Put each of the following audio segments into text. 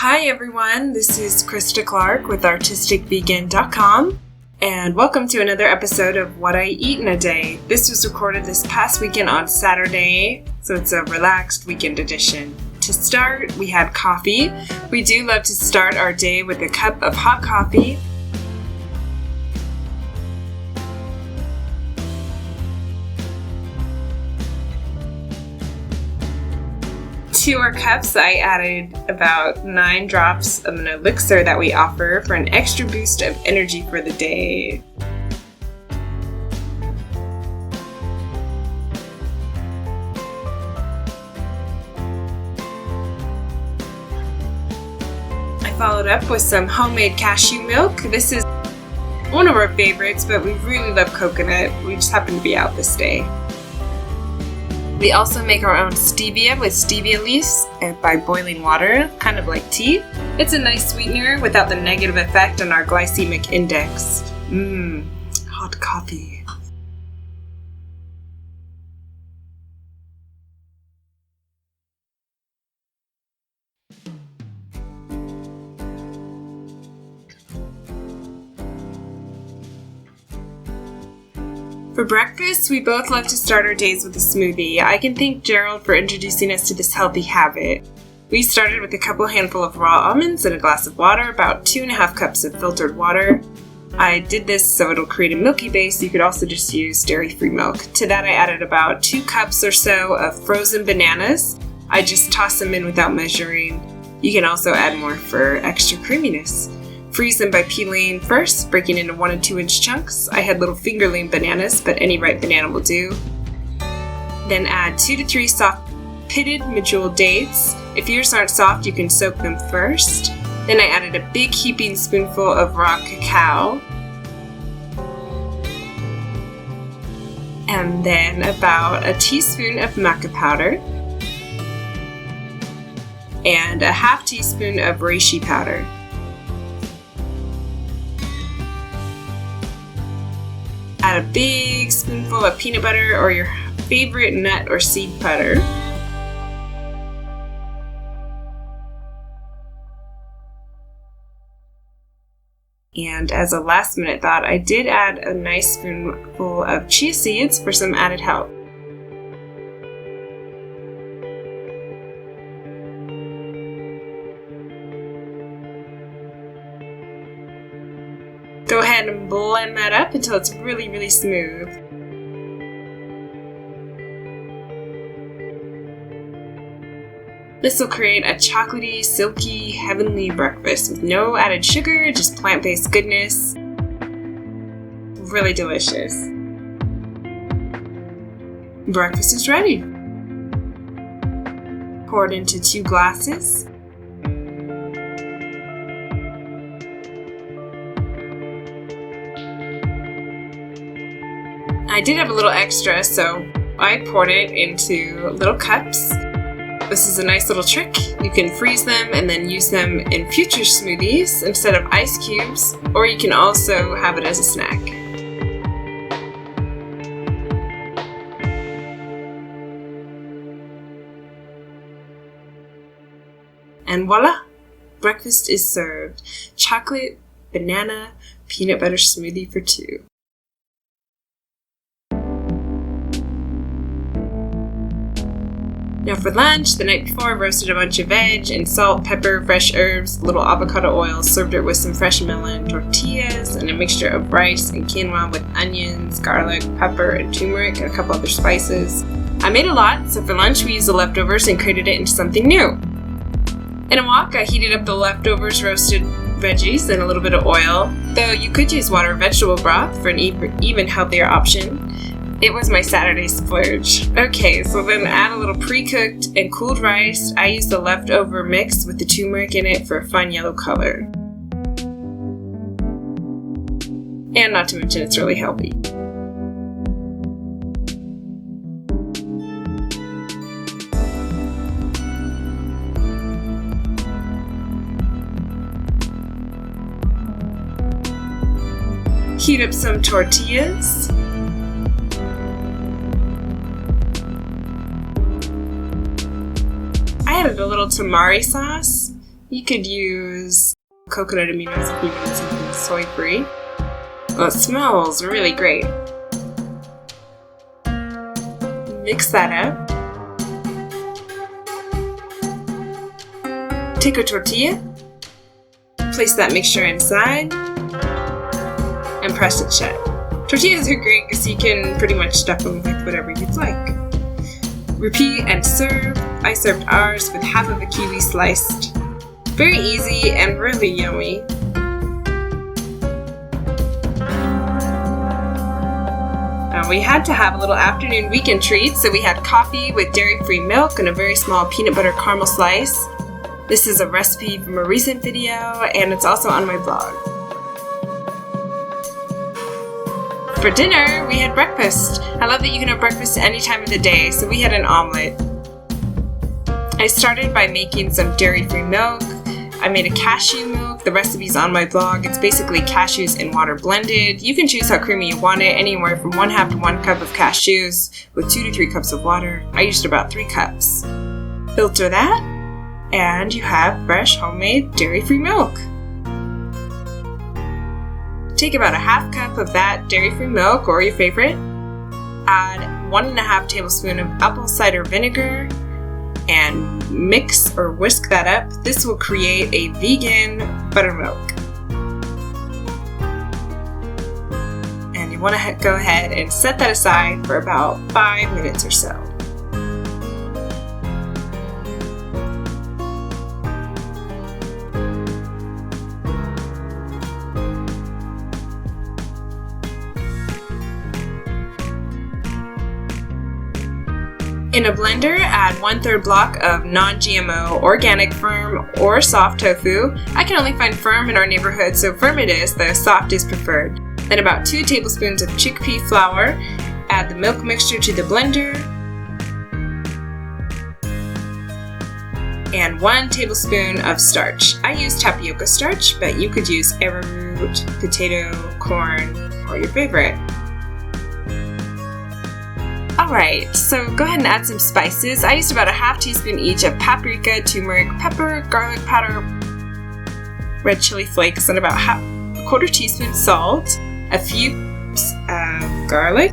Hi everyone, this is Christa Clark with ArtisticVegan.com, and welcome to another episode of What I Eat in a Day. This was recorded this past weekend on Saturday, so it's a relaxed weekend edition. To start, we had coffee. We do love to start our day with a cup of hot coffee. To our cups, I added about 9 drops of an elixir that we offer for an extra boost of energy for the day. I followed up with some homemade cashew milk. This is one of our favorites, but we really love coconut. We just happen to be out this day. We also make our own stevia with stevia leaves by boiling water, kind of like tea. It's a nice sweetener without the negative effect on our glycemic index. Hot coffee. For breakfast, we both love to start our days with a smoothie. I can thank Gerald for introducing us to this healthy habit. We started with a couple handful of raw almonds and a glass of water, about 2.5 cups of filtered water. I did this so it'll create a milky base. You could also just use dairy-free milk. To that I added about 2 cups or so of frozen bananas. I just toss them in without measuring. You can also add more for extra creaminess. Freeze them by peeling first, breaking into 1 and 2 inch chunks. I had little fingerling bananas, but any ripe banana will do. Then add 2 to 3 soft pitted medjool dates. If yours aren't soft, you can soak them first. Then I added a big heaping spoonful of raw cacao. And then about a teaspoon of maca powder. And a half teaspoon of reishi powder. Add a big spoonful of peanut butter or your favorite nut or seed butter. And as a last minute thought, I did add a nice spoonful of chia seeds for some added help. Go ahead and blend that up until it's really, really smooth. This will create a chocolatey, silky, heavenly breakfast with no added sugar, just plant-based goodness. Really delicious. Breakfast is ready. Pour it into 2 glasses. I did have a little extra, so I poured it into little cups. This is a nice little trick. You can freeze them and then use them in future smoothies instead of ice cubes, or you can also have it as a snack. And voila! Breakfast is served. Chocolate, banana, peanut butter smoothie for 2. Now for lunch, the night before I roasted a bunch of veg and salt, pepper, fresh herbs, a little avocado oil, served it with some fresh melon tortillas and a mixture of rice and quinoa with onions, garlic, pepper, and turmeric and a couple other spices. I made a lot, so for lunch we used the leftovers and created it into something new. In a wok, I heated up the leftovers roasted veggies and a little bit of oil, though you could use water or vegetable broth for an even healthier option. It was my Saturday splurge. Okay, so then add a little pre-cooked and cooled rice. I used the leftover mix with the turmeric in it for a fun yellow color. And not to mention, it's really healthy. Heat up some tortillas. I added a little tamari sauce You could use coconut aminos if you need something soy-free. Well, it smells really great. Mix that up. Take a tortilla, place that mixture inside, and press it shut. Tortillas are great because you can pretty much stuff them with whatever you'd like. Repeat and serve. I served ours with half of a kiwi sliced. Very easy and really yummy. We had to have a little afternoon weekend treat, so we had coffee with dairy-free milk and a very small peanut butter caramel slice. This is a recipe from a recent video, and it's also on my blog. For dinner, we had breakfast. I love that you can have breakfast any time of the day, so we had an omelet. I started by making some dairy-free milk. I made a cashew milk. The recipe's on my blog. It's basically cashews and water blended. You can choose how creamy you want it, anywhere from 1/2 to 1 cup of cashews with 2 to 3 cups of water. I used about 3 cups. Filter that, and you have fresh homemade dairy-free milk. Take about 1/2 cup of that dairy-free milk, or your favorite. Add 1.5 tablespoons of apple cider vinegar, and mix or whisk that up. This will create a vegan buttermilk. And you want to go ahead and set that aside for about 5 minutes or so. In a blender, add 1/3 block of non-GMO, organic, firm, or soft tofu. I can only find firm in our neighborhood, so firm it is, though soft is preferred. Then about 2 tablespoons of chickpea flour. Add the milk mixture to the blender. And 1 tablespoon of starch. I use tapioca starch, but you could use arrowroot, potato, corn, or your favorite. Alright, so go ahead and add some spices. I used about 1/2 teaspoon each of paprika, turmeric, pepper, garlic powder, red chili flakes, and about 1/4 teaspoon salt, a few of garlic.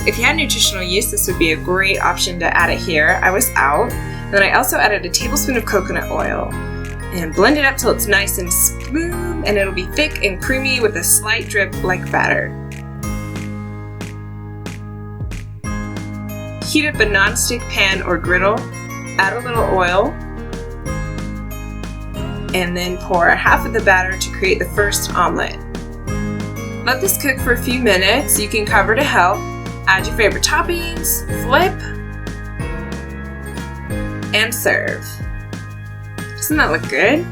If you had nutritional yeast, this would be a great option to add it here. I was out. Then I also added a tablespoon of coconut oil and blend it up till it's nice and smooth, and it'll be thick and creamy with a slight drip like batter. Heat up a non-stick pan or griddle, add a little oil, and then pour 1/2 of the batter to create the first omelet. Let this cook for a few minutes. You can cover to help. Add your favorite toppings, flip, and serve. Doesn't that look good?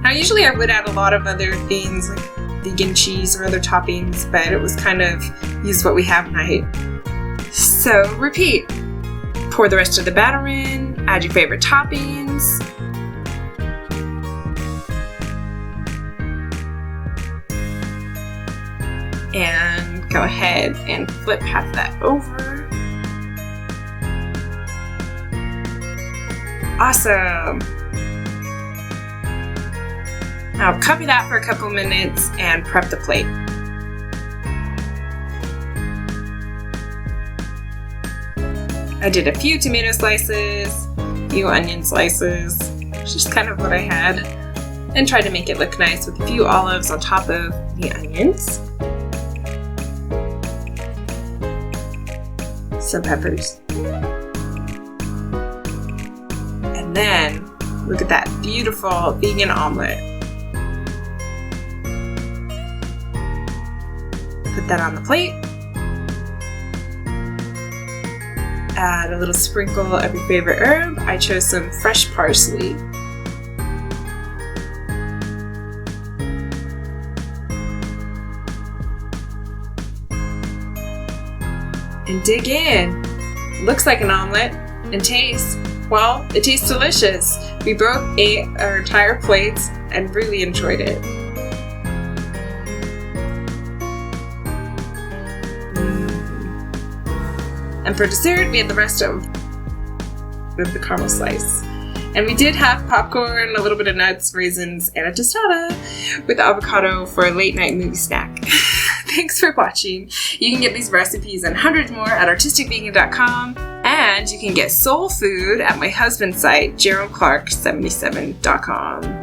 Now usually I would add a lot of other things like vegan cheese or other toppings, but it was kind of use what we have night. So repeat. Pour the rest of the batter in, add your favorite toppings, and go ahead and flip half that over. Awesome! Now cover that for a couple minutes and prep the plate. I did a few tomato slices, a few onion slices, just kind of what I had, and tried to make it look nice with a few olives on top of the onions. Some peppers. And then, look at that beautiful vegan omelet. Put that on the plate. Add a little sprinkle of your favorite herb. I chose some fresh parsley. And dig in. Looks like an omelet. And taste, well, it tastes delicious. We both ate our entire plates and really enjoyed it. And for dessert, we had the rest of the caramel slice. And we did have popcorn, a little bit of nuts, raisins, and a tostada with avocado for a late night movie snack. Thanks for watching. You can get these recipes and hundreds more at artisticvegan.com. And you can get soul food at my husband's site, geraldclark77.com.